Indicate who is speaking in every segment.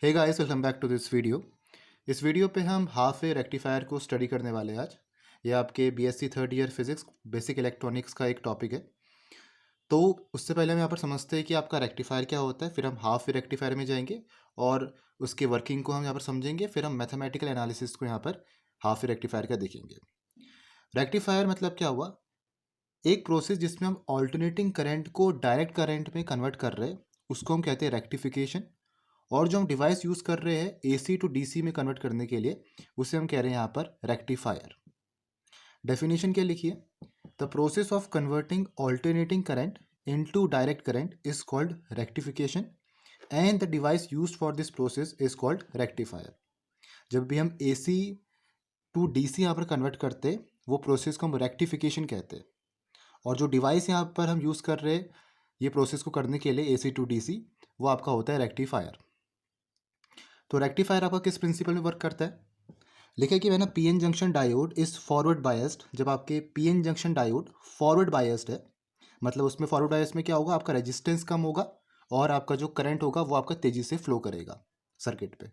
Speaker 1: Hey guys, welcome back to this video. इस video पे हम हाफ वे रेक्टिफायर को स्टडी करने वाले हैं आज। ये आपके BSc third year physics basic electronics का एक टॉपिक है। तो उससे पहले हम यहाँ पर समझते हैं कि आपका रेक्टिफायर क्या होता है, फिर हम हाफ वे रेक्टिफायर में जाएंगे और उसके वर्किंग को हम यहाँ पर समझेंगे, फिर हम मैथमेटिकल एनालिसिस को यहाँ पर हाफ वे रेक्टिफायर का देखेंगे। रेक्टिफायर मतलब क्या हुआ? एक प्रोसेस जिसमें हम ऑल्टरनेटिंग करंट को डायरेक्ट करंट में कन्वर्ट कर रहे हैं, उसको हम कहते हैं रेक्टिफिकेशन। और जो हम डिवाइस यूज़ कर रहे हैं एसी टू डीसी में कन्वर्ट करने के लिए, उसे हम कह रहे हैं यहाँ पर रेक्टिफायर। डेफिनेशन क्या लिखिए? The process of converting alternating current into direct current is called rectification and the device used for this process is called rectifier. जब भी हम एसी टू डीसी यहाँ पर कन्वर्ट करते हैं, वो प्रोसेस को हम रेक्टिफिकेशन कहते हैं। और जो डिवाइस यहाँ पर हम यूज़ कर रहे हैं ये प्रोसेस को करने के लिए एसी टू डीसी, वो आपका होता है रेक्टिफायर। तो रेक्टिफायर आपका किस प्रिंसिपल में वर्क करता है? लिखा है कि ना PN junction diode is forward biased. जब आपके PN junction diode forward biased है, मतलब उसमें फॉरवर्ड बायस में क्या होगा, आपका रेजिस्टेंस कम होगा और आपका जो करंट होगा वो आपका तेजी से फ्लो करेगा सर्किट पे।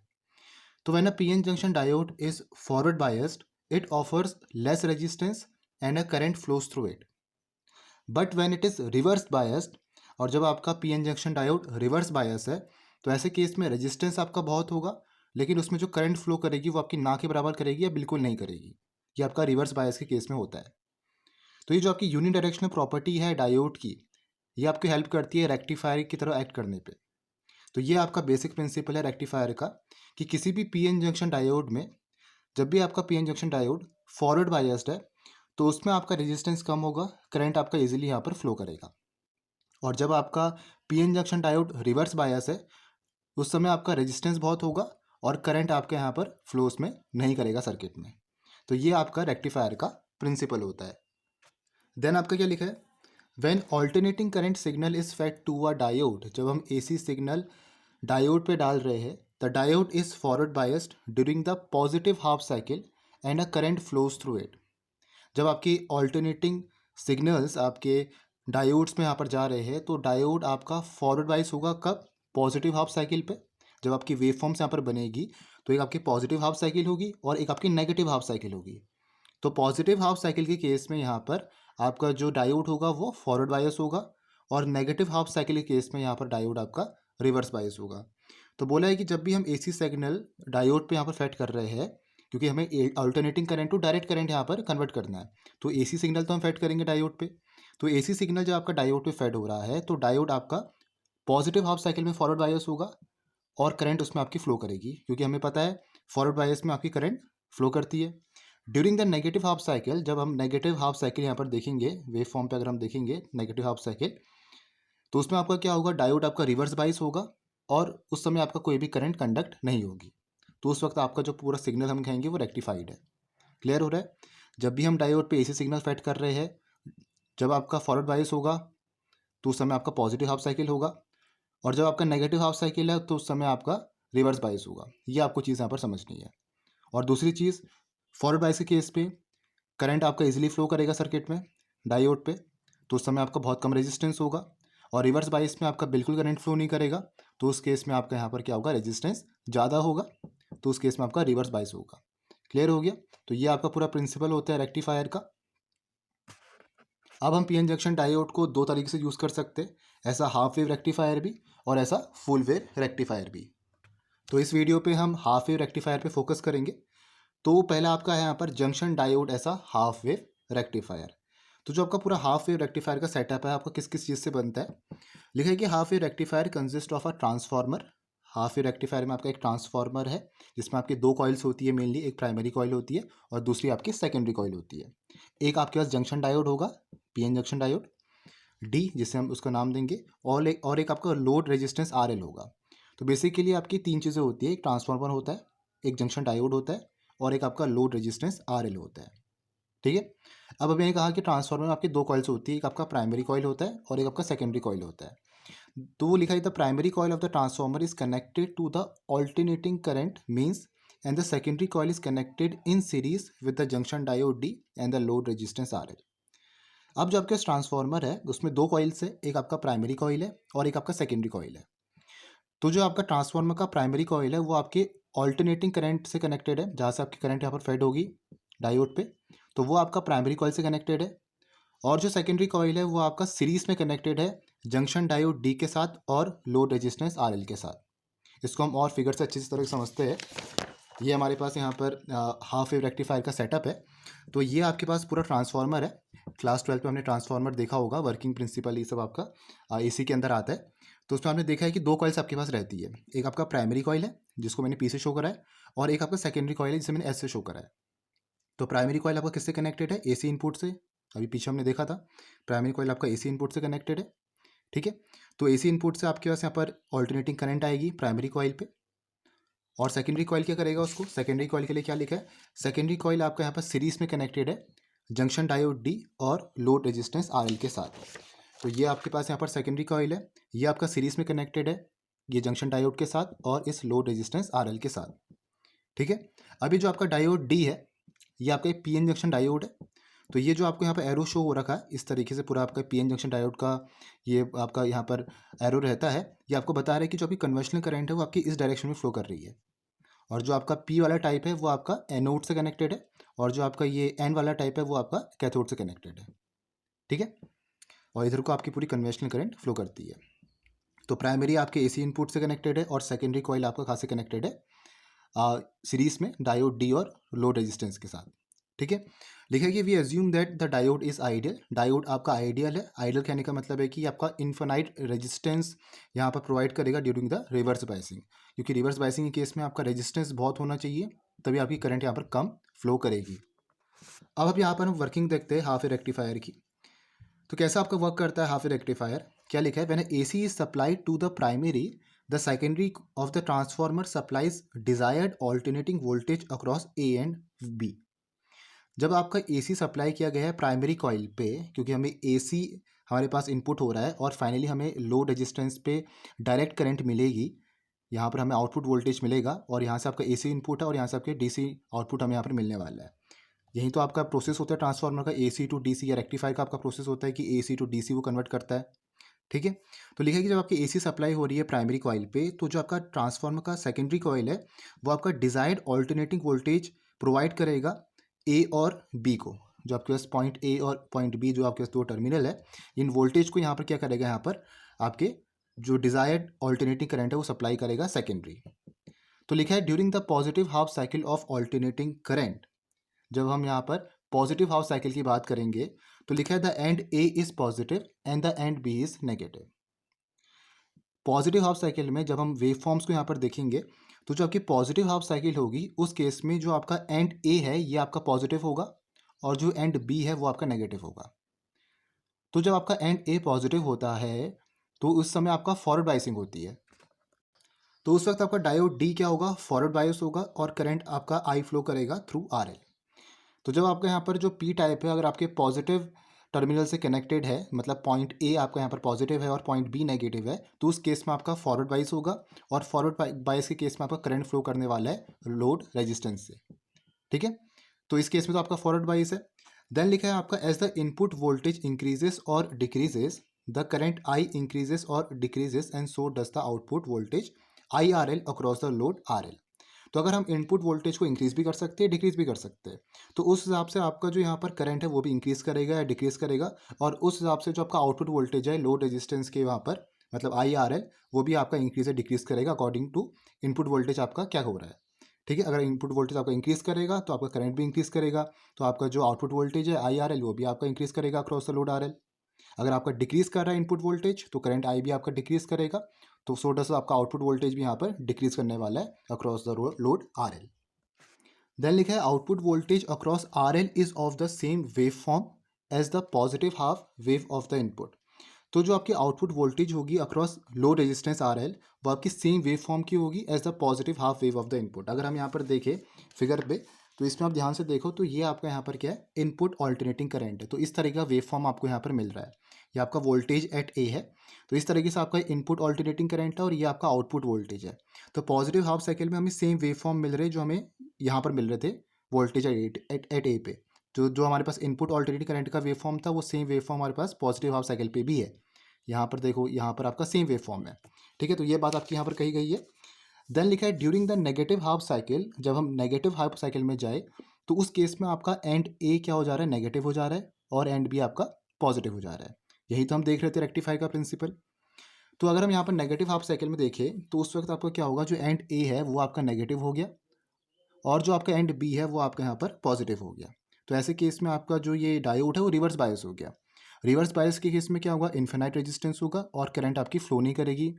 Speaker 1: तो when a PN junction diode is forward biased, it offers less resistance and a current flows through it. But when it is reverse biased, और जब आपका PN junction diode reverse bias है, तो ऐसे case में resistance आपका बहुत होगा, लेकिन उसमें जो करंट फ्लो करेगी वो आपकी ना के बराबर करेगी या बिल्कुल नहीं करेगी। ये आपका रिवर्स बायस के केस में होता है। तो ये जो आपकी यूनिडायरेक्शनल प्रॉपर्टी है डायोड की, ये आपकी हेल्प करती है रेक्टिफायर की तरह एक्ट करने पे। तो ये आपका बेसिक प्रिंसिपल है रेक्टिफायर का, कि किसी भी पीएन जंक्शन डायोड में, जब भी आपका PN junction diode forward biased है, तो उसमें आपका रेजिस्टेंस कम होगा, करंट आपका इजीली यहाँ पर फ्लो करेगा। और जब आपका PN junction diode reverse bias है, उस समय आपका रेजिस्टेंस बहुत होगा और करंट आपके यहाँ पर फ्लो उसमें नहीं करेगा सर्किट में। तो ये आपका रेक्टिफायर का प्रिंसिपल होता है। देन आपका क्या लिखा है? When alternating current signal is fed to a diode, जब हम एसी सिग्नल डायोड पे डाल रहे हैं, the diode is forward biased during the positive half cycle and a current flows through it. जब आपकी ऑल्टरनेटिंग सिग्नल्स आपके डायोड्स में यहाँ पर जा रहे हैं, तो डायोड आपका फॉरवर्ड वाइज होगा कब? पॉजिटिव हाफ साइकिल पे। जब आपकी वेव फॉर्म्स यहाँ पर बनेगी, तो एक आपकी पॉजिटिव हाफ साइकिल होगी और एक आपकी नेगेटिव हाफ साइकिल होगी। तो पॉजिटिव हाफ साइकिल के केस में यहाँ पर आपका जो डायोड होगा वो फॉरवर्ड बायस होगा, और नेगेटिव हाफ साइकिल के केस में यहाँ पर डायोड आपका रिवर्स बायस होगा। तो बोला है कि जब भी हम एसी सिग्नल डायोड पे यहाँ पर सेट कर रहे हैं, क्योंकि हमें alternating current to direct current यहाँ पर कन्वर्ट करना है, तो एसी सिग्नल तो हम फेड करेंगे डायोड पे। तो एसी सिग्नल जब आपका डायोड पे फेड हो रहा है, तो डायोड आपका पॉजिटिव हाफ साइकिल में फॉरवर्ड बायस होगा और करंट उसमें आपकी फ्लो करेगी, क्योंकि हमें पता है फॉरवर्ड बायस में आपकी करंट फ्लो करती है। During the negative half cycle, जब हम नेगेटिव हाफ साइकिल यहाँ पर देखेंगे वेव फॉर्म पे, अगर हम देखेंगे नेगेटिव हाफ साइकिल, तो उसमें आपका क्या होगा, डायोड आपका रिवर्स बाइस होगा और उस समय आपका कोई भी करंट कंडक्ट नहीं होगी। तो उस वक्त आपका जो पूरा सिग्नल हम कहेंगे वो रेक्टिफाइड है। क्लियर हो रहा है? जब भी हम डायोड पे एसी सिग्नल फेड कर रहे हैं, जब आपका फॉरवर्ड बाइस होगा तो उस समय आपका पॉजिटिव हाफ साइकिल होगा, और जब आपका नेगेटिव हाफ साइकिल है तो उस समय आपका रिवर्स बाइस होगा। ये आपको चीज़ यहाँ पर समझनी है। और दूसरी चीज़, फॉरवर्ड बाइस के केस पे करंट आपका इजीली फ्लो करेगा सर्किट में डायोड पे, तो उस समय आपका बहुत कम रेजिस्टेंस होगा। और रिवर्स बायस में आपका बिल्कुल करंट फ्लो नहीं करेगा, तो उस केस में आपका यहाँ पर क्या होगा, रेजिस्टेंस ज़्यादा होगा, तो उस केस में आपका रिवर्स बायस होगा। क्लियर हो गया? तो ये आपका पूरा प्रिंसिपल होता है रेक्टिफायर का। अब हम पीएन जंक्शन डायोड को दो तरीके से यूज़ कर सकते हैं, ऐसा हाफ वेव रेक्टिफायर भी और ऐसा फुल वेव रेक्टिफायर भी। तो इस वीडियो पे हम हाफ वेव रेक्टिफायर पे फोकस करेंगे। तो पहला आपका है यहाँ पर जंक्शन डायोड ऐसा हाफ वेव रेक्टिफायर। तो जो आपका पूरा हाफ वेव रेक्टिफायर का सेटअप है, आपका किस किस चीज़ से बनता है? लिखा है कि half wave rectifier consist of a transformer. Half wave rectifier में आपका एक ट्रांसफार्मर है, जिसमें आपकी दो कॉइल्स होती है मेनली, एक प्राइमरी कॉइल होती है और दूसरी आपकी सेकेंडरी कॉइल होती है। एक आपके पास जंक्शन डायोड होगा, पीएन जंक्शन डायोड डी, जिसे हम उसका नाम देंगे, और एक आपका लोड रेजिस्टेंस आर एल होगा। तो बेसिकली आपकी तीन चीज़ें होती है, एक ट्रांसफार्मर होता है, एक जंक्शन डायोड होता है और एक आपका लोड रेजिस्टेंस आर एल होता है। ठीक है? अब मैंने कहा कि ट्रांसफार्मर में आपकी दो कॉइल्स होती है, एक आपका प्राइमरी कॉइल होता है और एक आपका सेकेंडरी कॉइल होता है। तो वो लिखा है the primary coil of the transformer is connected to the alternating current mains and the secondary coil is connected in series with the junction diode D and the load resistance R L. अब जो आपके transformer है उसमें दो coils है, एक आपका primary coil है और एक आपका सेकेंडरी कॉइल है। तो जो आपका ट्रांसफार्मर का प्राइमरी कॉइल है वो आपके ऑल्टरनेटिंग करंट से कनेक्टेड है, जहाँ से आपकी करंट यहाँ पर फेड होगी डायोड पे, तो वो आपका प्राइमरी कॉइल से कनेक्टेड है। और जो सेकेंडरी कॉइल है वो आपका सीरीज में कनेक्टेड है जंक्शन डायोड डी के साथ और लोड रेजिस्टेंस आर एल के साथ। इसको हम और फिगर से अच्छी तरह से समझते हैं। ये हमारे पास यहाँ पर हाफ वेव रेक्टिफायर का सेटअप है। तो ये आपके पास पूरा ट्रांसफार्मर है। क्लास 12 पे हमने ट्रांसफार्मर देखा होगा, वर्किंग प्रिंसिपल ये सब आपका एसी के अंदर आता है। तो उसमें हमने देखा है कि दो कॉइल्स आपके पास रहती है, एक आपका प्राइमरी कॉइल है जिसको मैंने पी से शो करा है, और एक आपका सेकेंडरी कॉइल है जिसे मैंने एस से शो करा है। तो प्राइमरी कॉइल आपका किससे कनेक्टेड है? एसी इनपुट से। अभी पीछे हमने देखा था प्राइमरी कॉइल आपका एसी इनपुट से कनेक्टेड है, ठीक है। तो एसी इनपुट से आपके पास यहाँ पर ऑल्टरनेटिंग करंट आएगी प्राइमरी कॉइल पे, और सेकेंडरी कॉइल क्या करेगा उसको? सेकेंडरी कॉइल के लिए क्या लिखा है? सेकेंडरी कॉइल आपका यहाँ पर सीरीज में कनेक्टेड है जंक्शन डायोड डी और लोड रेजिस्टेंस आर एल के साथ। तो ये आपके पास यहाँ पर सेकेंडरी कॉइल है, ये आपका सीरीज में कनेक्टेड है ये जंक्शन डायोड के साथ और इस लोड रेजिस्टेंस आर एल के साथ, ठीक है। अभी जो आपका डायोड डी है ये आपका एक पीएन जंक्शन डायोड है। तो ये जो आपको यहाँ पर एरो शो हो रखा है इस तरीके से, पूरा आपका पीएन जंक्शन डायोड का ये आपका यहाँ पर एरो रहता है, ये आपको बता रहा है कि जो आपकी कन्वेंशनल करंट है वो आपकी इस डायरेक्शन में फ्लो कर रही है। और जो आपका पी वाला टाइप है वो आपका एनोड से कनेक्टेड है, और जो आपका ये एन वाला टाइप है वो आपका कैथोड से कनेक्टेड है, ठीक है। और इधर को आपकी पूरी कन्वेंशनल करंट फ्लो करती है। तो प्राइमरी आपके एसी इनपुट से कनेक्टेड है और सेकेंडरी कॉइल आपका कहाँ से कनेक्टेड है? सीरीज में डायोड डी और लोड रेजिस्टेंस के साथ, ठीक है। लिखा है कि we assume that the diode is ideal. Diode आपका आइडियल है। आइडियल कहने का मतलब है कि आपका इन्फिनाइट रेजिस्टेंस यहाँ पर प्रोवाइड करेगा ड्यूरिंग द रिवर्स बायसिंग, क्योंकि रिवर्स बायसिंग के केस में आपका रेजिस्टेंस बहुत होना चाहिए, तभी आपकी करंट यहाँ पर कम फ्लो करेगी। अब यहाँ पर हम वर्किंग देखते हैं हाफ वेव रेक्टिफायर की। तो कैसा आपका वर्क करता है हाफ वेव रेक्टिफायर? क्या लिखा है? When AC is supplied to the primary, the secondary of the transformer supplies desired alternating voltage across A and B. जब आपका एसी सप्लाई किया गया है प्राइमरी कॉइल पे, क्योंकि हमें एसी हमारे पास इनपुट हो रहा है और फाइनली हमें लो रेजिस्टेंस पे डायरेक्ट करंट मिलेगी, यहाँ पर हमें आउटपुट वोल्टेज मिलेगा, और यहाँ से आपका एसी इनपुट है और यहाँ से आपके डीसी आउटपुट हमें यहाँ पर मिलने वाला है। यही तो आपका प्रोसेस होता है ट्रांसफार्मर का, एसी टू डीसी, या रेक्टिफायर का आपका प्रोसेस होता है कि एसी टू डीसी वो कन्वर्ट करता है, ठीक है। तो लिखा है कि जब आपकी एसी सप्लाई हो रही है प्राइमरी कॉइल पे, तो जो आपका ट्रांसफार्मर का सेकेंडरी कॉइल है वो आपका डिजायर्ड ऑल्टरनेटिंग वोल्टेज प्रोवाइड करेगा ए और बी को। जो आपके पास पॉइंट ए और पॉइंट बी जो आपके पास दो टर्मिनल है, इन वोल्टेज को यहाँ पर क्या करेगा? यहाँ पर आपके जो डिजायर्ड ऑल्टरनेटिंग करंट है वो सप्लाई करेगा सेकेंडरी। तो लिखा है during the positive half cycle of alternating current. जब हम यहाँ पर पॉजिटिव हाफ साइकिल की बात करेंगे तो लिखा है the end A is positive and the end B is negative. Positive half cycle में जब हम वेव फॉर्म्स को यहाँ पर देखेंगे तो जो आपकी पॉजिटिव हाफ साइकिल होगी उस केस में जो आपका एंड ए है ये आपका पॉजिटिव होगा और जो एंड बी है वो आपका नेगेटिव होगा। तो जब आपका एंड ए पॉजिटिव होता है तो उस समय आपका फॉरवर्ड बायसिंग होती है, तो उस वक्त आपका डायोड डी क्या होगा? फॉरवर्ड बायस होगा और करंट आपका आई फ्लो करेगा थ्रू आर एल। तो जब आपका यहाँ पर जो पी टाइप है अगर आपके पॉजिटिव टर्मिनल से कनेक्टेड है, मतलब पॉइंट ए आपका यहाँ पर पॉजिटिव है और पॉइंट बी नेगेटिव है, तो उस केस में आपका फॉरवर्ड बायस होगा, और फॉरवर्ड बायस के केस में आपका करंट फ्लो करने वाला है लोड रेजिस्टेंस से, ठीक है। तो इस केस में तो आपका फॉरवर्ड बायस है। देन लिखा है आपका as the input voltage increases और decreases the current I increases और decreases and so does the output voltage I R L across the load R L. तो अगर हम इनपुट वोल्टेज को इंक्रीज भी कर सकते हैं, डिक्रीज भी कर सकते हैं, तो उस हिसाब से आपका जो यहाँ पर करंट है वो भी इंक्रीज करेगा या डिक्रीज करेगा, और उस हिसाब से जो आपका आउटपुट वोल्टेज है लोड रेजिस्टेंस के वहाँ पर मतलब आई आर एल वो भी आपका इंक्रीज या डिक्रीज करेगा अकॉर्डिंग टू इनपुट वोल्टेज आपका क्या हो रहा है, ठीक है। अगर इनपुट वोल्टेज आपका इंक्रीज करेगा तो आपका करंट भी इंक्रीज करेगा, तो आपका जो आउटपुट वोल्टेज है आई आर एल वो भी आपका इंक्रीज करेगा across the load R L. अगर आपका डिक्रीज कर रहा है इनपुट वोल्टेज तो करंट आई भी आपका डिक्रीज करेगा, तो सो डस आपका आउटपुट वोल्टेज भी यहाँ पर डिक्रीज करने वाला है across the load R L. Then लिखा है output voltage across R L is of the same wave form as the positive half wave of the input. तो जो आपकी आउटपुट वोल्टेज होगी across load resistance R L वो आपकी same wave form की होगी as the positive half wave of the input. अगर हम यहाँ पर देखें फिगर पे तो इसमें आप ध्यान से देखो तो ये आपका यहाँ पर क्या है? इनपुट ऑल्टरनेटिंग करंट है। तो इस तरह का वेव फॉर्म आपको यहाँ पर मिल रहा है। ये आपका वोल्टेज एट ए है, तो इस तरीके से आपका इनपुट ऑल्टरनेटिंग करंट है और ये आपका आउटपुट वोल्टेज है। तो पॉजिटिव हाफ साइकिल में हमें सेम वेव फॉर्म मिल रहे हैं जो हमें यहाँ पर मिल रहे थे वोल्टेज एट ए पे। जो जो हमारे पास इनपुट ऑल्टरनेटिंग करंट का वेव फॉर्म था वो सेम वेव फॉर्म हमारे पास पॉजिटिव हाफ साइकिल पे भी है। यहाँ पर देखो, यहाँ पर आपका सेम वेव फॉर्म है। ठीक है, तो ये बात आपकी यहाँ पर कही गई है। देन लिखा है during the negative half cycle, जब हम नेगेटिव हाफ साइकिल में जाए तो उस केस में आपका एंड ए क्या हो जा रहा है, नेगेटिव हो जा रहा है, और एंड बी आपका पॉजिटिव हो जा रहा है। यही तो हम देख रहे थे रेक्टिफाई का प्रिंसिपल। तो अगर हम यहाँ पर नेगेटिव हाफ साइकिल में देखें तो उस वक्त आपका क्या होगा, जो एंड ए है वो आपका नेगेटिव हो गया और जो आपका एंड बी है वो आपका यहाँ पर पॉजिटिव हो गया। तो ऐसे केस में आपका जो ये डायोड है वो रिवर्स बायस हो गया। रिवर्स बायस के केस में क्या होगा, इन्फिनाइट रेजिस्टेंस होगा और करंट आपकी फ्लो नहीं करेगी।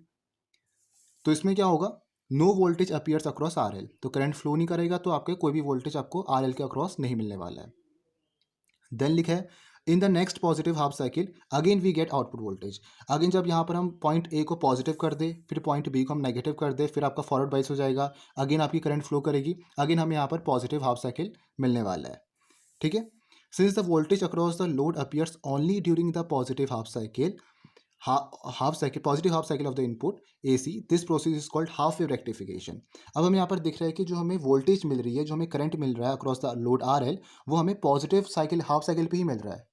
Speaker 1: तो इसमें क्या होगा, no voltage appears across R L, तो करंट फ्लो नहीं करेगा, तो आपके कोई भी वोल्टेज आपको आर एल के अक्रॉस नहीं मिलने वाला है। देन लिखा है in the next positive half cycle again we get output voltage. Again जब यहाँ पर हम पॉइंट ए को पॉजिटिव कर दे, फिर पॉइंट बी को हम नेगेटिव कर दे, फिर आपका फॉरवर्ड बाइस हो जाएगा, अगेन आपकी करंट फ्लो करेगी, अगेन हमें यहाँ पर पॉजिटिव हाफ साइकिल मिलने वाला है। ठीक है, since the voltage across the load appears only during the positive half cycle, half cycle, positive half cycle of the input AC, this process is called half wave rectification. अब हमें यहाँ पर दिख रहा है कि जो हमें वोल्टेज मिल रही है, जो हमें करंट मिल रहा है अक्रॉस द लोड RL, वो हमें पॉजिटिव साइकिल हाफ साइकिल पे ही मिल रहा है,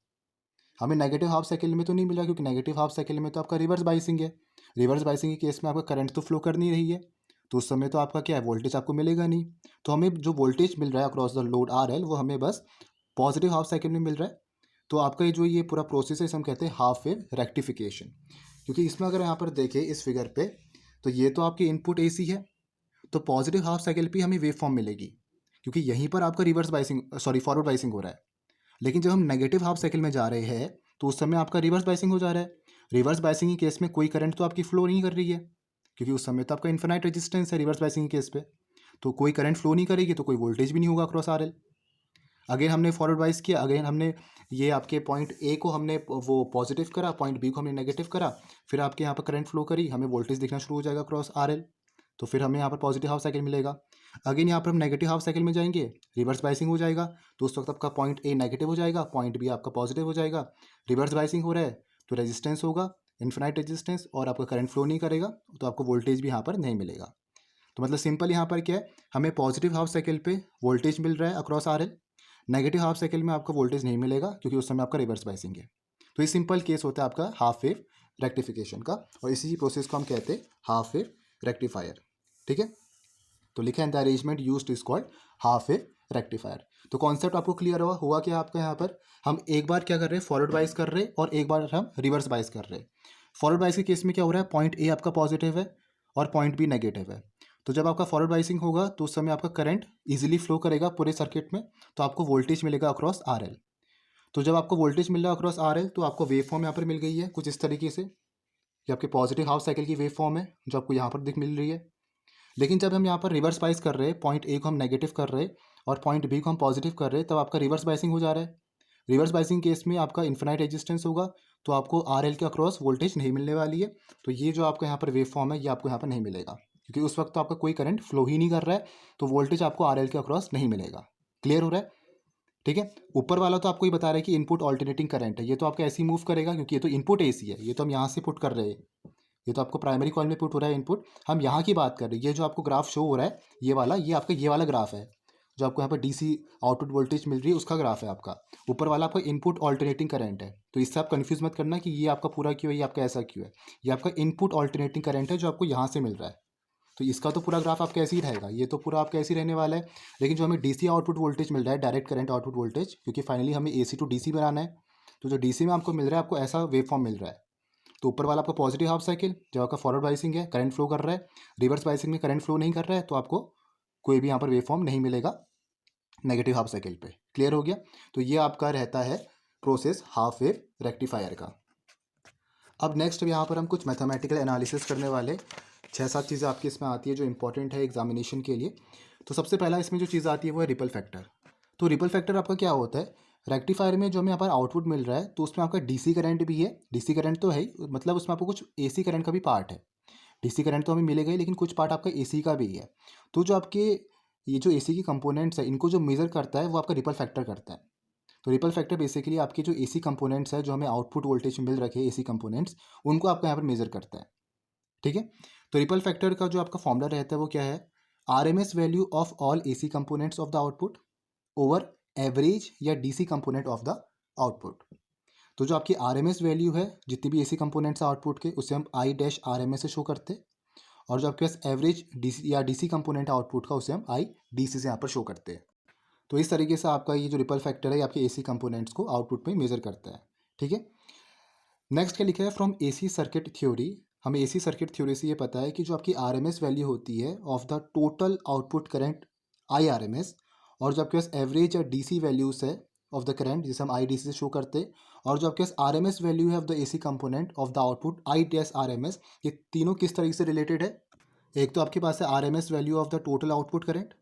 Speaker 1: हमें नेगेटिव हाफ साइकिल में तो नहीं मिला, क्योंकि नेगेटिव हाफ साइकिल में तो आपका रिवर्स बाइसिंग है। रिवर्स बाइसिंग के केस में आपका करंट तो फ्लो कर नहीं रही है, तो उस समय तो आपका क्या है, वोल्टेज आपको मिलेगा नहीं। तो हमें जो वोल्टेज मिल रहा है अक्रॉस द लोड RL वो हमें बस पॉजिटिव हाफ साइकिल में मिल रहा है। तो आपका ये जो ये पूरा प्रोसेस है इसे हम कहते हैं हाफ वेव रेक्टिफिकेशन। क्योंकि इसमें अगर यहाँ पर देखें इस फिगर पे, तो ये तो आपकी इनपुट AC है, तो पॉजिटिव हाफ साइकिल पे हमें वेव फॉर्म मिलेगी, क्योंकि यहीं पर आपका reverse biasing, sorry forward biasing हो रहा है। लेकिन जब हम नेगेटिव हाफ साइकिल में जा रहे हैं तो उस समय आपका रिवर्स बाइसिंग हो जा रहा है। रिवर्स बाइसिंग के केस में कोई करंट तो आपकी फ्लो नहीं कर रही है, क्योंकि उस समय तो आपका इन्फिनाइट रेजिस्टेंस है रिवर्स बाइसिंग के केस पे, तो कोई करंट फ्लो नहीं करेगी, तो कोई वोल्टेज भी नहीं होगा अक्रॉस RL। अगेन हमने फॉरवर्ड वाइज किया, अगेन हमने ये आपके पॉइंट ए को हमने वो पॉजिटिव करा, पॉइंट बी को हमने नेगेटिव करा, फिर आपके यहाँ पर करंट फ्लो करी, हमें वोल्टेज दिखना शुरू हो जाएगा क्रॉस RL, तो फिर हमें यहाँ पर पॉजिटिव हाफ साइकिल मिलेगा। अगेन यहाँ पर हम नेगेटिव हाफ साइकिल में जाएंगे, रिवर्स बाइसिंग हो जाएगा, तो उस वक्त आपका पॉइंट ए नेगेटिव हो जाएगा, पॉइंट बी आपका पॉजिटिव हो जाएगा। रिवर्स बाइसिंग हो रहा है तो रेजिस्टेंस होगा, इन्फिनाइट रेजिस्टेंस, और आपका करंट फ्लो नहीं करेगा, तो आपको वोल्टेज भी यहाँ पर नहीं मिलेगा। तो मतलब सिंपल यहाँ पर क्या है, हमें पॉजिटिव हाफ साइकिल पे वोल्टेज मिल रहा है across RL, negative half cycle में आपको वोल्टेज नहीं मिलेगा, क्योंकि उस समय आपका रिवर्स बाइसिंग है। तो ये सिंपल केस होता है आपका हाफ वेव रेक्टिफिकेशन का, और इसी प्रोसेस को हम कहते हैं हाफ वेव रेक्टिफायर। ठीक है, तो लिखा है the arrangement used is called half wave rectifier. तो कॉन्सेप्ट आपको क्लियर हुआ क्या आपका, यहाँ पर हम एक बार क्या कर रहे हैं, फॉरवर्ड बाइस कर रहे हैं, और एक बार हम रिवर्स बाइस कर रहे हैं। फॉरवर्ड बाइस के केस में क्या हो रहा है, पॉइंट ए आपका पॉजिटिव है और पॉइंट बी नेगेटिव है, तो जब आपका फॉरवर्ड बाइसिंग होगा तो उस समय आपका करंट इजीली फ्लो करेगा पूरे सर्किट में, तो आपको वोल्टेज मिलेगा अक्रॉस RL। तो जब आपको वोल्टेज मिल रहा है अक्रॉस RL, तो आपको वेव फॉर्म यहाँ पर मिल गई है कुछ इस तरीके से, ये आपके पॉजिटिव हाफ साइकिल की वेव फॉर्म है जो आपको यहाँ पर दिख मिल रही है। लेकिन जब हम यहाँ पर रिवर्स बाइस कर रहे हैं, पॉइंट ए को हम नेगेटिव कर रहे हैं और पॉइंट बी को हम पॉजिटिव कर रहे हैं, तब आपका रिवर्स बाइसिंग हो जा रहा है। रिवर्स बाइसिंग केस में आपका इन्फिनाइट रेजिस्टेंस होगा, तो आपको RL के अक्रॉस वोल्टेज नहीं मिलने वाली है, तो ये जो आपका यहाँ पर वेव फॉर्म है ये आपको यहाँ पर नहीं मिलेगा, क्योंकि उस वक्त तो आपका कोई करंट फ्लो ही नहीं कर रहा है, तो वोल्टेज आपको RL के अक्रॉस नहीं मिलेगा। क्लियर हो रहा है? ठीक है, ऊपर वाला तो आपको ये बता रहा है कि इनपुट ऑल्टरनेटिंग करंट है, ये तो आपका ऐसे ही मूव करेगा, क्योंकि ये तो इनपुट AC है, ये तो हम यहाँ से पुट कर रहे हैं, ये तो आपको प्राइमरी कॉइल में पुट हो रहा है इनपुट। हम यहाँ की बात कर रहे हैं, ये जो आपको ग्राफ शो हो रहा है ये वाला, ये आपका ये वाला ग्राफ है, जो आपको यहाँ पर DC आउटपुट वोल्टेज मिल रही है उसका ग्राफ है आपका। ऊपर वाला आपका इनपुट ऑल्टरनेटिंग करंट है, तो इससे आप कंफ्यूज मत करना कि ये आपका पूरा क्यों है, ये आपका ऐसा क्यों है। ये आपका इनपुट ऑल्टरनेटिंग करंट है जो आपको यहाँ से मिल रहा है, तो इसका तो पूरा ग्राफ आपका ऐसे ही रहेगा, ये तो पूरा आपका ऐसे ही रहने वाला है। लेकिन जो हमें DC आउटपुट वोल्टेज मिल रहा है, डायरेक्ट करंट आउटपुट वोल्टेज, क्योंकि फाइनली हमें AC टू DC बनाना है, तो जो DC में आपको मिल रहा है आपको ऐसा वेव फॉर्म मिल रहा है। तो ऊपर वाला आपका पॉजिटिव हाफ साइकिल, जब आपका फॉरवर्ड बाइसिंग है करंट फ्लो कर रहा है, रिवर्स बाइसिंग में करंट फ्लो नहीं कर रहा है, तो आपको कोई भी यहाँ पर वेव फॉर्म नहीं मिलेगा नेगेटिव हाफ साइकिल पे। क्लियर हो गया? तो ये आपका रहता है प्रोसेस हाफ वेव रेक्टिफायर का। अब नेक्स्ट यहाँ पर हम कुछ मैथमेटिकल एनालिसिस करने वाले, 6-7 चीज़ें आपकी इसमें आती है जो इंपॉर्टेंट है एग्जामिनेशन के लिए। तो सबसे पहला इसमें जो चीज़ आती है वो है रिपल फैक्टर। तो रिपल फैक्टर आपका क्या होता है, रेक्टिफायर में जो हमें यहाँ पर आउटपुट मिल रहा है तो उसमें आपका DC करंट भी है, DC करंट तो है ही, मतलब उसमें आपको कुछ AC करंट का भी पार्ट है। DC करंट तो हमें मिलेगा ही, लेकिन कुछ पार्ट आपका AC का भी है। तो जो आपके ये जो AC की कंपोनेंट्स है इनको जो मेज़र करता है वो आपका रिपल फैक्टर करता है। तो रिपल फैक्टर बेसिकली आपके जो AC कंपोनेंट्स है, जो हमें आउटपुट वोल्टेज मिल रखे हैं AC कंपोनेंट्स, उनको आपका यहाँ पर मेज़र करता है। ठीक है, तो रिपल फैक्टर का जो आपका फॉर्मूला रहता है वो क्या है, RMS value of all AC components of the output over average या DC component of the output. तो जो आपकी आर एम एस वैल्यू है जितनी भी ए सी कंपोनेंट्स आउटपुट के, उसे हम I dash R M S से शो करते हैं, और जो आपके पास एवरेज डी सी या डी सी कंपोनेंट आउटपुट का, उसे हम आई डी सी से यहाँ पर शो करते हैं। तो इस तरीके से आपका ये जो रिपल फैक्टर है आपके ए सी कंपोनेंट्स को आउटपुट में मेजर करता है। ठीक है, नेक्स्ट क्या लिखा है, from A C circuit theory. हमें ए सी सर्किट थ्योरी से ये पता है कि जो आपकी आर एम एस वैल्यू होती है of the total output current I R M S, और जो आपके पास एवरेज या डी सी वैल्यूज़ है ऑफ द करंट जिसे हम आई डी सी से शो करते हैं, और जो आपके पास आर एम एस वैल्यू है of the A C component of the output I dash R M S, ये तीनों किस तरीके से रिलेटेड है। एक तो आपके पास है R M S value of the total output current,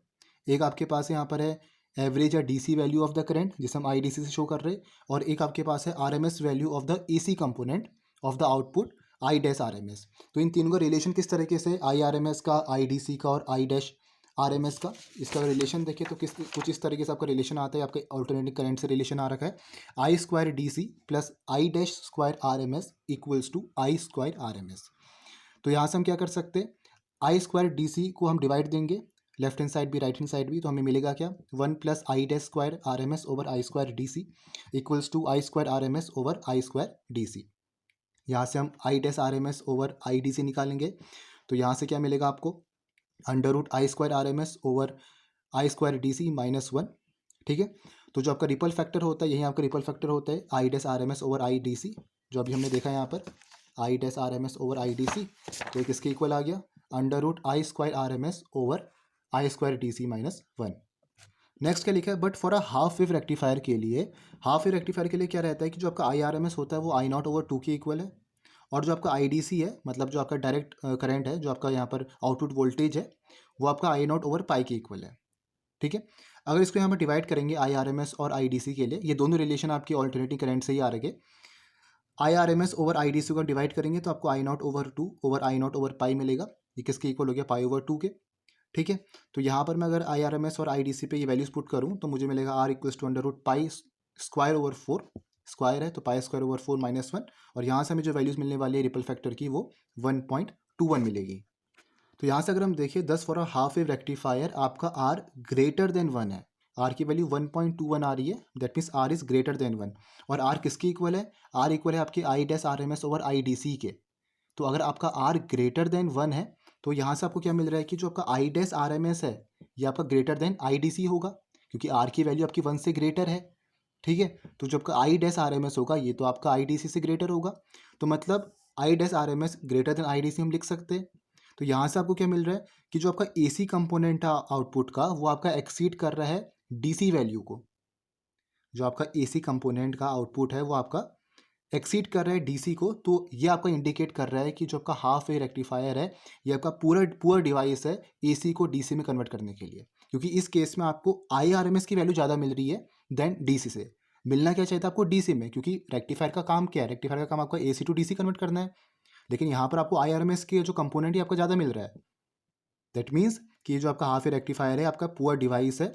Speaker 1: एक आपके पास यहाँ पर है एवरेज या DC value of the current जिसे हम आई डी सी से शो कर रहे हैं, और एक आपके पास है R M S value of the A C component of the output I dash R M S. तो इन तीनों का रिलेशन किस तरीके से, आई आर एम एस का, आई डी सी का और I dash R M S का, इसका रिलेशन देखिए तो कुछ इस तरीके से आपका रिलेशन आता है। आपके ऑल्टरनेटिंग करंट से रिलेशन आ रखा है, I square D C plus I dash square R M S equals to I square R M S. तो यहाँ से हम क्या कर सकते हैं, आई स्क्वायर डी सी को हम डिवाइड देंगे लेफ्ट हैंड साइड भी राइट हैंड साइड भी, तो हमें मिलेगा क्या, 1 plus I dash square R M S over I square D C equals to I square R M S over I square D C. यहाँ से हम I dash R M S over I D C निकालेंगे, तो यहाँ से क्या मिलेगा आपको, under root I square R M S over I square D C minus 1। ठीक है, तो जो आपका रिपल फैक्टर होता है, यही आपका रिपल फैक्टर होता है I dash R M S over I D C, जो अभी हमने देखा यहाँ पर I dash R M S over I D C, तो एक इसके इक्वल आ गया under root I square R M S over I square D C minus 1। Next क्या लिखा है, but for a half wave rectifier के लिए, हाफ वेव रेक्टिफायर के लिए क्या रहता है कि जो आपका आई आर एम एस होता है वो आई नॉट ओवर 2 के इक्वल है, और जो आपका आई डी सी है, मतलब जो आपका डायरेक्ट करंट है, जो आपका यहाँ पर आउटपुट वोल्टेज है, वो आपका आई नॉट ओवर पाई के इक्वल है। ठीक है, अगर इसको यहाँ पर डिवाइड करेंगे आई आर एम एस और आई डी सी के लिए, ये दोनों रिलेशन आपकी ऑल्टरनेटिंग करंट से ही आ रहे, I R M S over I D C को डिवाइड करेंगे तो आपको I not over 2 over I not over pi मिलेगा, ये किसके इक्वल हो गया, पाई ओवर 2 के। ठीक है, तो यहाँ पर मैं अगर आई आर एम एस और आई डी सी पे ये वैल्यूज पुट करूँ तो मुझे मिलेगा R equals to under root pi square over 4, square है तो पाई स्क्वायर ओवर 4 माइनस 1, और यहाँ से हमें जो वैल्यूज मिलने वाली है रिपल फैक्टर की वो 1.21 मिलेगी। तो यहाँ से अगर हम देखें 10 for a half wave rectifier, आपका आर ग्रेटर देन 1 है, आर की वैल्यू 1.21 आ रही है, that means R is greater than 1। और आर किसकी इक्वल है, आर इक्वल है आपकी I dash R M S over I D C के। तो अगर आपका आर ग्रेटर देन 1 है तो यहाँ से आपको क्या मिल रहा है कि जो आपका I dash R M S है ये आपका greater than I D C होगा, क्योंकि आर की वैल्यू आपकी 1 से ग्रेटर है। ठीक है, तो जो आपका I dash R M S होगा ये तो आपका आई डी सी से ग्रेटर होगा, तो मतलब I dash R M S greater than I D C हम लिख सकते हैं। तो यहाँ से आपको क्या मिल रहा है कि जो आपका ए सी कंपोनेंट है आउटपुट का, वो आपका एक्सीड कर रहा है डी सी वैल्यू को। जो आपका ए सी कंपोनेंट का आउटपुट है वो आपका एक्सीड कर रहा है डीसी को, तो ये आपका इंडिकेट कर रहा है कि जो आपका हाफ वेव रेक्टिफायर है ये आपका पूरा डिवाइस है एसी को डीसी में कन्वर्ट करने के लिए, क्योंकि इस केस में आपको आई आर एम एस की वैल्यू ज़्यादा मिल रही है देन डीसी से। मिलना क्या चाहिए था आपको डीसी में, क्योंकि रेक्टिफायर का काम क्या है, रेक्टिफायर का काम आपका एसी टू डीसी कन्वर्ट करना है, लेकिन यहाँ पर आपको आई आर एम एस के जो कंपोनेंट है आपको ज़्यादा मिल रहा है। दैट मीन्स कि जो आपका हाफ वेव रेक्टिफायर है आपका पूरा डिवाइस है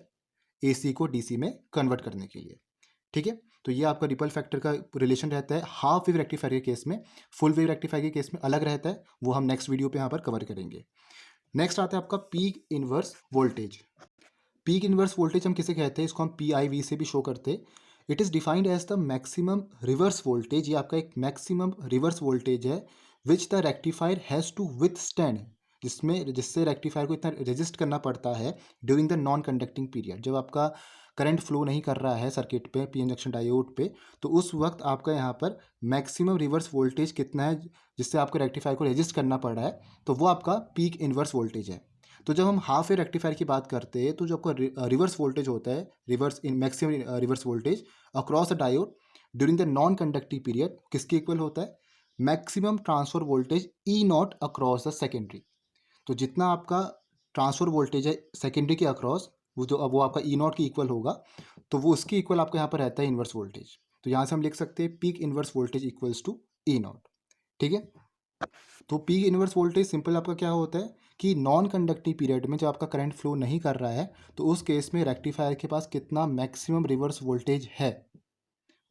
Speaker 1: एसी को डीसी में कन्वर्ट करने के लिए। ठीक है, तो ये आपका रिपल फैक्टर का रिलेशन रहता है हाफ वेव रेक्टिफायर के केस में, फुल वेव रेक्टिफायर के केस में अलग रहता है, वो हम नेक्स्ट वीडियो पे यहाँ पर कवर करेंगे। नेक्स्ट आता है आपका peak inverse voltage. Peak inverse voltage हम किसे कहते हैं, इसको हम पी आई वी से भी शो करते हैं। It is defined as the maximum reverse voltage, ये आपका एक मैक्सिमम रिवर्स वोल्टेज है which the rectifier has to withstand, जिससे रेक्टिफायर को इतना रेजिस्ट करना पड़ता है during the non conducting period. जब आपका करंट फ्लो नहीं कर रहा है सर्किट पे, पी एन जंक्शन डायोड पे, तो उस वक्त आपका यहाँ पर मैक्सिमम रिवर्स वोल्टेज कितना है जिससे आपको रेक्टिफायर को रेजिस्ट करना पड़ रहा है, तो वो आपका पीक इनवर्स वोल्टेज है। तो जब हम हाफ वेव रेक्टिफायर की बात करते हैं तो जो आपका रिवर्स वोल्टेज होता है, maximum reverse voltage across the diode during the non conductive period किसके इक्वल होता है, maximum transfer voltage E not across the secondary. तो जितना आपका ट्रांसफर वोल्टेज है सेकेंडरी के अक्रॉस, वो आपका ई नॉट की इक्वल होगा, तो वो उसकी इक्वल आपका यहाँ पर रहता है इन्वर्स वोल्टेज। तो यहाँ से हम लिख सकते हैं peak inverse voltage equals to E naught. ठीक है, तो पीक इन्वर्स वोल्टेज सिंपल आपका क्या होता है कि नॉन कंडक्टिव पीरियड में जब आपका करंट फ्लो नहीं कर रहा है तो उस केस में रेक्टिफायर के पास कितना मैक्सिमम रिवर्स वोल्टेज है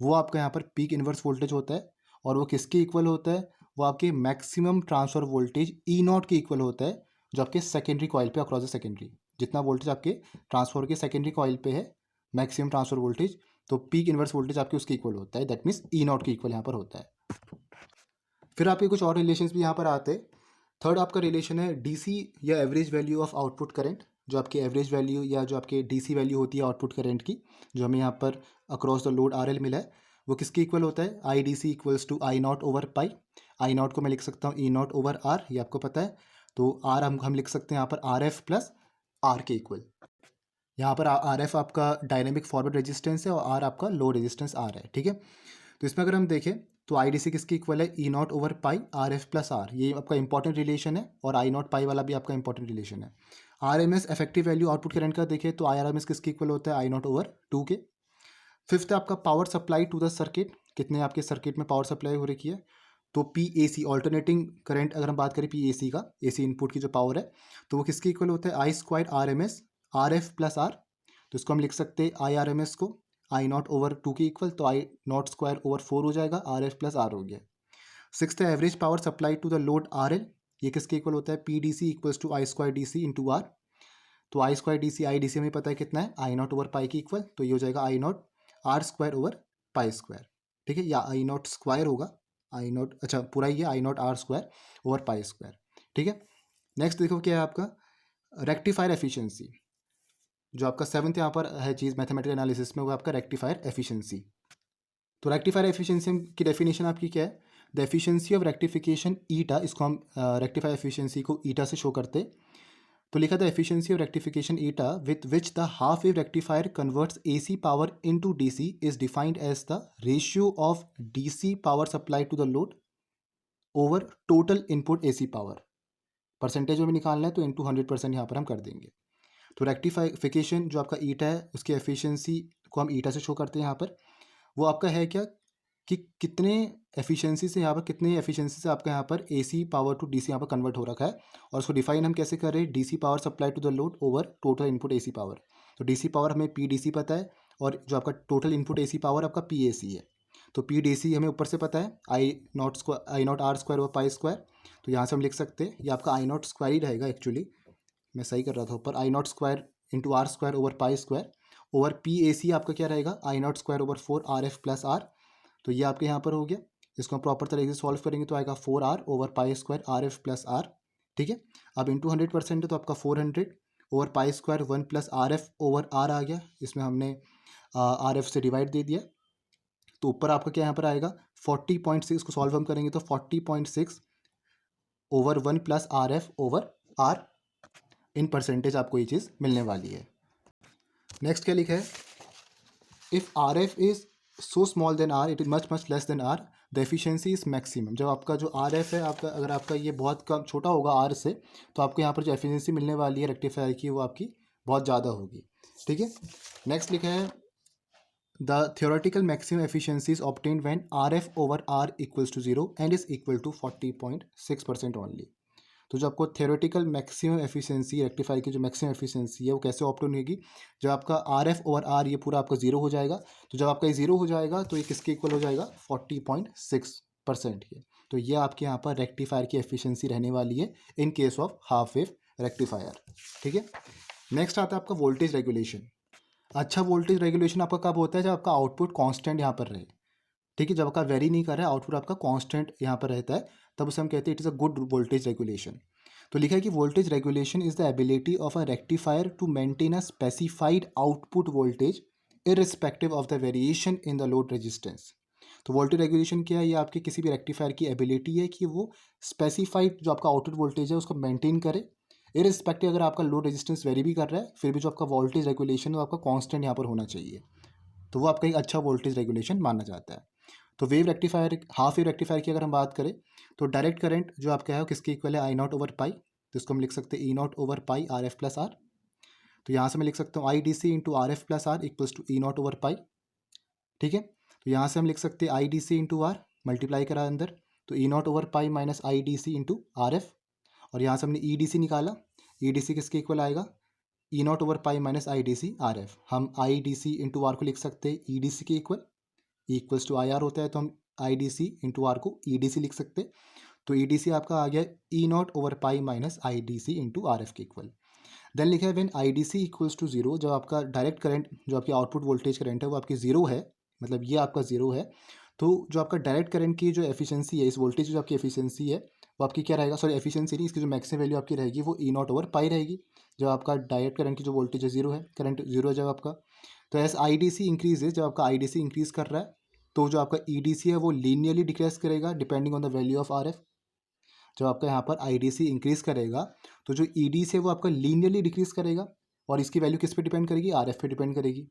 Speaker 1: वो आपका यहाँ पर पीक इन्वर्स वोल्टेज होता है, और वो किसके इक्वल होता है, वो आपके maximum transfer voltage E not के इक्वल होता है जो आपके सेकेंडरी कॉइल पे अक्रॉस द सेकेंडरी। जितना वोल्टेज आपके ट्रांसफर के सेकेंडरी कॉइल पे है मैक्सिमम ट्रांसफर वोल्टेज, तो पीक इन्वर्स वोल्टेज आपके उसके इक्वल होता है, दैट मीन्स ई नॉट के इक्वल यहाँ पर होता है। फिर आपके कुछ और रिलेशंस भी यहाँ पर आते हैं। थर्ड आपका रिलेशन है डीसी या average value of output current, जो आपकी एवरेज वैल्यू या जो आपके डीसी वैल्यू होती है आउटपुट करंट की, जो हमें यहाँ पर अक्रॉस द लोड आरएल मिला है, वो किसके इक्वल होता है, I D C equals to I not over pi. I naught को मैं लिख सकता हूँ ई नॉट ओवर आर, ये आपको पता है। तो आर हम लिख सकते हैं यहाँ पर आर एफ प्लस आर के इक्वल। यहाँ पर आर एफ आपका डायनेमिक फॉरवर्ड रेजिस्टेंस है और आर आपका लो रेजिस्टेंस आर है, ठीक है। तो इसमें अगर हम देखें तो आई डी सी किसकी इक्वल है, E nought over pi R F plus R, ये आपका इंपॉर्टेंट रिलेशन है, और आई नॉट पाई वाला भी आपका इंपॉर्टेंट रिलेशन है। R M S effective value output current का देखें तो आई आर एम एस किसकी इक्वल होता है, आई नॉट ओवर 2 के। फिफ्थ है आपका power supply to the circuit, कितने आपके सर्किट में पावर सप्लाई हो रखी है, तो P A C alternating current, अगर हम बात करें पी ए सी का, ए सी इनपुट की जो पावर है, तो वो किसकी इक्वल होता है, I square R M S R F plus R. तो इसको हम लिख सकते हैं आई आर एम एस को आई नॉट ओवर 2 के इक्वल, तो आई नॉट स्क्वायर ओवर 4 हो जाएगा, आर एफ प्लस आर हो गया। सिक्स्थ है average power supply to the load R L, ये किसके इक्वल होता है, P D C equals to I square D C into R. तो I square D C, I D C हमें पता है कितना है, आई नॉट ओवर पाई की इक्वल, तो ये हो जाएगा I nought R square over pi square, ठीक है, या आई नॉट स्क्वायर होगा, आई नॉट, अच्छा पूरा ही है, I nought R square over pi square, ठीक है। नेक्स्ट देखो क्या है आपका रेक्टिफायर एफिशिएंसी, जो आपका सेवन्थ यहाँ पर है चीज़ मैथमेटिकल एनालिसिस में, वो आपका रेक्टिफायर एफिशिएंसी। तो रेक्टिफायर एफिशिएंसी की डेफिनेशन आपकी क्या है, द एफिशिएंसी ऑफ रेक्टिफिकेशन ईटा, इसको हम रेक्टिफायर एफिशिएंसी को ईटा से शो करते। तो लिखा था efficiency of rectification eta with which the half wave rectifier converts AC power into DC is defined as the ratio of DC power supply to the load over total input AC power. Percentage में निकालना है तो into 100% यहाँ पर हम कर देंगे। तो रेक्टिफिकेशन जो आपका ईटा है उसकी एफिशिएंसी को हम ईटा से शो करते हैं यहाँ पर। वो आपका है क्या कि कितने एफिशिएंसी से यहाँ पर, कितने एफिशिएंसी से आपका यहाँ पर एसी पावर टू डीसी यहाँ पर कन्वर्ट हो रखा है, और उसको डिफाइन हम कैसे कर रहे हैं, DC power supply to the load over total input AC power. तो डीसी पावर हमें पी डीसी पता है, और जो आपका टोटल इनपुट एसी पावर आपका पी ए सी है। तो पी डी सी हमें ऊपर से पता है I nought R square over pi square. तो यहाँ से हम लिख सकते हैं ये आपका आई नॉट स्क्वायर ही रहेगा, एक्चुअली मैं सही कर रहा था ऊपर, I nought square into R square over pi square over P A C आपका क्या रहेगा, I nought square over 4 R F plus R. तो ये आपके यहाँ पर हो गया, इसको हम प्रॉपर तरीके से सॉल्व करेंगे तो आएगा 4r over pi square R F plus R, ठीक है। अब इंटू 100% है तो आपका 400 over pi square 1 plus R F over R आ गया, इसमें हमने आर एफ से डिवाइड दे दिया। तो ऊपर आपका क्या यहाँ पर आएगा 40.6, को सॉल्व हम करेंगे तो 40.6 over 1 plus R F over R, in percentage आपको ये चीज़ मिलने वाली है। नेक्स्ट क्या लिखा है, if R F is so small than R it is much less than R the efficiency is maximum. जब आपका जो आर एफ है आपका, अगर आपका ये बहुत कम छोटा होगा आर से, तो आपको यहाँ पर जो एफिशिएंसी मिलने वाली है रेक्टिफायर की वो आपकी बहुत ज़्यादा होगी, ठीक है। नेक्स्ट लिखा है the theoretical maximum efficiency is obtained when R F over R equals to 0 and is equal to 40.6% only. तो जो आपको थ्योरेटिकल मैक्सिमम एफिशिएंसी रेक्टिफायर की जो मैक्सिमम एफिशिएंसी है वो कैसे ऑप्टेन होगी, जब आपका आर एफ ओवर आर ये पूरा आपका 0 हो जाएगा। तो जब आपका ये 0 हो जाएगा तो ये किसके इक्वल हो जाएगा, 40.6% के। तो ये आपके यहाँ पर रेक्टिफायर की एफिशिएंसी रहने वाली है in case of half wave rectifier, ठीक है। नेक्स्ट आता है आपका वोल्टेज रेगुलेशन। अच्छा वोल्टेज रेगुलेशन आपका कब होता है, जब आपका आउटपुट कांस्टेंट यहाँ पर रहे, ठीक है, जब आपका वेरी नहीं कर रहा है, आउटपुट आपका कांस्टेंट यहाँ पर रहता है, तब उसे हम कहते हैं it is a good voltage regulation. तो लिखा है कि voltage regulation is the ability of a rectifier to maintain a specified output voltage irrespective of the variation in the load resistance. तो वोल्टेज रेगुलेशन क्या है, ये आपके किसी भी रेक्टिफायर की एबिलिटी है कि वो स्पेसिफाइड जो आपका आउटपुट वोल्टेज है उसको मेंटेन करे, इररिस्पेक्टिव अगर आपका लोड रेजिस्टेंस वेरी भी कर रहा है, फिर भी जो आपका वोल्टेज रेगुलेशन है वो आपका कॉन्स्टेंट यहाँ पर होना चाहिए। तो वो आपका एक अच्छा वोल्टेज रेगुलेशन माना जाता है। तो wave rectifier, half wave rectifier की अगर हम बात करें तो डायरेक्ट करंट जो आपका है किसके इक्वल है, आई नॉट ओवर पाई। तो इसको हम लिख सकते हैं E nought over pi R F plus R. तो यहाँ से मैं लिख सकता हूँ I D C into R F plus R equals to E nought over pi, ठीक है। तो यहाँ से हम लिख सकते हैं I D C into R, multiply करा अंदर, तो E nought over pi minus I D C into R F, और यहाँ से हमने ई डी सी निकाला, ई डी सी किसके इक्वल आएगा, E nought over pi minus I D C R F. हम I D C into R को लिख सकते हैं ई डी सी के equal, equals to I R होता है, तो हम I D C into R को ई डी सी लिख सकते हैं। तो ई डी सी आपका आ गया E nought over pi minus I D C into R F के इक्वल। देन लिखा है when I D C equals to zero, जब आपका डायरेक्ट करंट जो आपकी आउटपुट वोल्टेज करंट है वो आपकी जीरो है, मतलब ये आपका जीरो है, तो जो आपका डायरेक्ट करंट की जो एफिशिएंसी है, इस वोल्टेज की जो आपकी एफिशिएंसी है वो आपकी क्या रहेगा, सॉरी एफिशिएंसी नहीं, इसकी जो मैक्सिमम वैल्यू आपकी रहेगी वो ई नॉट ओवर पाई रहेगी। जब आपका डायरेक्ट करंट की जो वोल्टेज है जीरो है, करंट जीरो है जब आपका, तो as I D C increase है, जब आपका आई डी सी इंक्रीज कर रहा है तो जो आपका ई डी सी है वो लीनियरली डिक्रीज करेगा depending on the value of R F. जब आपका यहाँ पर आई डी सी इंक्रीज करेगा तो जो ई डी सी है वो आपका लीनियरली डिक्रीज करेगा, और इसकी वैल्यू किस पे डिपेंड करेगी, आर एफ पे डिपेंड करेगी।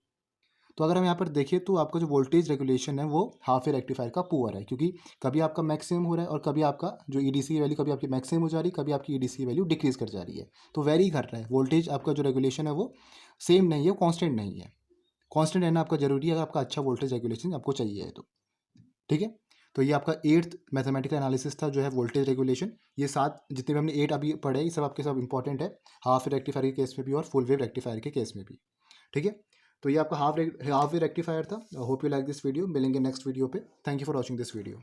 Speaker 1: तो अगर हम यहाँ पर देखें तो आपका जो वोल्टेज रेगुलेशन है वो हाफ वे रेक्टिफायर का पुअर है, क्योंकि कभी आपका मैक्सिमम हो रहा है और कभी आपका जो ई डी सी की वैल्यू कभी आपकी मैक्सिमम हो जा रही है, कभी आपकी ई डी सी की वैल्यू डिक्रीज कर जा रही है, तो वेरी कर रहा है वोल्टेज। आपका जो रेगुलेशन है वो सेम नहीं है, कॉन्स्टेंट नहीं है। कॉन्स्टेंट रहना आपका जरूरी है अगर आपका अच्छा वोल्टेज रेगुलेशन आपको चाहिए है तो, ठीक है। तो ये आपका 8th मैथमेटिकल एनालिसिस था जो है वोल्टेज रेगुलेशन। ये 7 जितने भी हमने 8 अभी पढ़े ये सब आपके सब इंपॉर्टेंट है, हाफ वे रेक्टिफायर के केस में भी और फुल वेव रेक्टिफायर के केस में भी, ठीक है। तो ये आपका हाफ वे रेक्टिफायर था। Hope you like this video, मिलेंगे नेक्स्ट वीडियो पे। Thank you for watching this video.